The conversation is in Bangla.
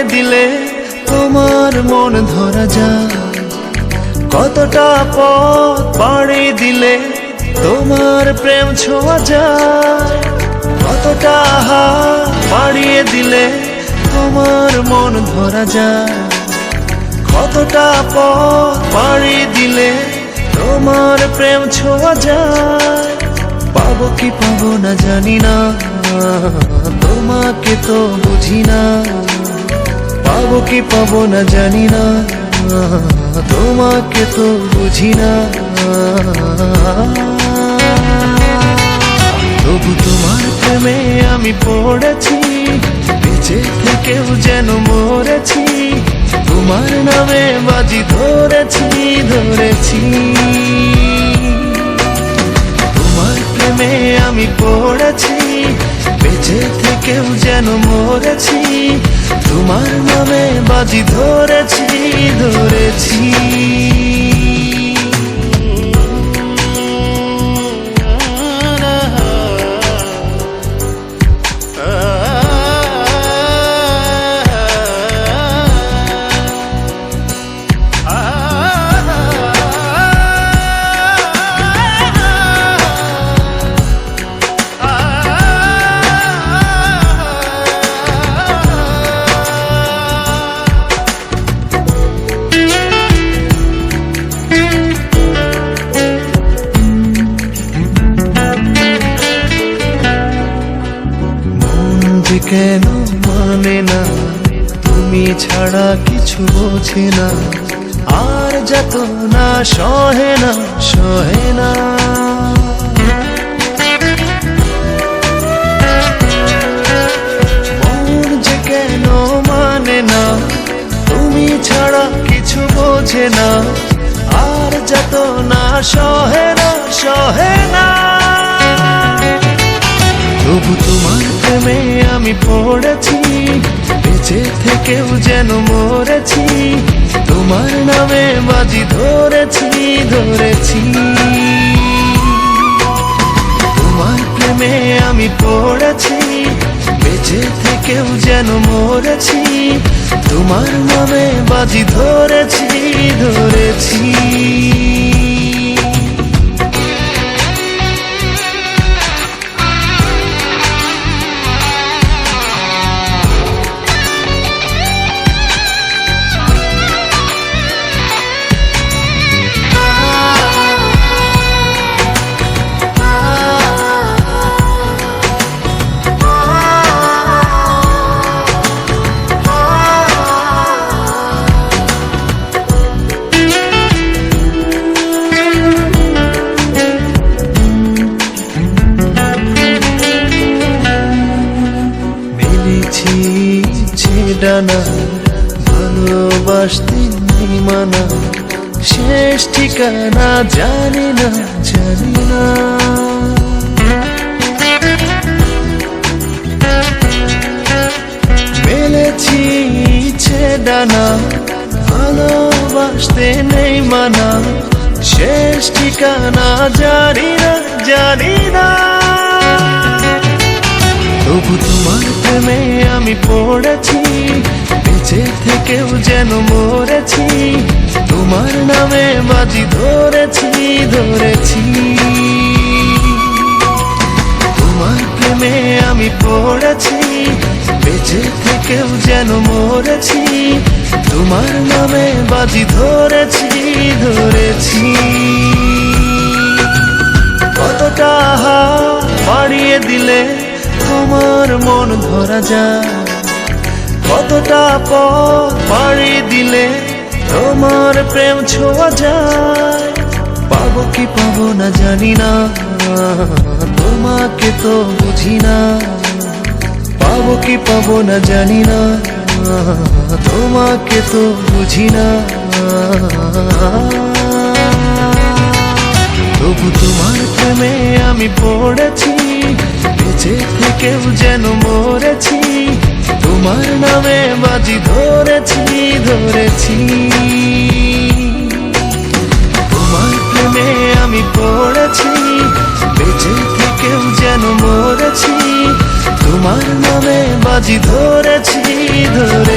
দিলে তোমার মন ধরা যায়, কতটা পথ পাড়ি দিলে তোমার প্রেম ছোঁয়া যায়, কতটা হাত বাড়িয়ে দিলে তোমার মন ধরা যায়, কতটা পথ পাড়ি দিলে তোমার প্রেম ছোঁয়া যায়। পাবো কি পাবো না জানি না, তোমাকে তো বুঝি না। পাবো কি পাবো না জানি না, তোমাকে তো বুঝি না। তবু তোমার প্রেমে আমি পড়েছি, বেঁচে থেকেও যেন মরেছি। তোমার নামে বাজি ধরেছি ধরেছি। তোমার প্রেমে আমি পড়েছি, বেঁচে থেকেও যেন মরেছি। তোমার নামে বাজি ধরেছি ধরেছি। কেন মানে না, তুমি ছাড়া কিছু বোঝে না, আর যত না সহে না সহে না। মন যে কেন মানে না, তুমি ছাড়া কিছু বোঝে না, আর যত না সহে না সহে না। তবু তোমার প্রেমে আমি পড়েছি, বেঁচে থেকেও যেন মরেছি। তোমার নামে বাজি ধরেছি ধরেছি। তোমার প্রেমে আমি পড়েছি, বেঁচে থেকেও যেন মরেছি। তোমার নামে বাজি ধরেছি ধরেছি। ডানা ভালোবাসতে নেই মানা, শেষ ঠিকানা জানি না জানি না। মেলেছি ইচ্ছে ডানা ভালোবাসতে নেই মানা, শেষ ঠিকানা জানি না জানি না। তবু তোমার প্রেমে আমি পড়েছি, বেঁচে থেকেও যেন মরেছি। তোমার নামে বাজি ধরেছি ধরেছি। তোমার প্রেমে আমি পড়েছি, বেঁচে থেকেও যেন মরেছি। তোমার নামে বাজি ধরেছি ধরেছি। কতটা হাত বাড়িয়ে দিলে তোমার মন ধরা যায়, কতটা পথ পাড়ি দিলে তোমার প্রেম ছোঁয়া যায়। পাবো কি পাবো না জানি না, তোমাকে তো বুঝি না। পাবো কি পাবো না জানি না, তোমাকে তো বুঝি না। তবু তোমার প্রেমে আমি পড়েছি, বেঁচে থেকেও যেন মরেছি। তোমার নামে বাজি ধরেছি ধরেছি। তোমার প্রেমে আমি পড়েছি, বেঁচে থেকেও যেন মরেছি। তোমার নামে বাজি ধরেছি ধরে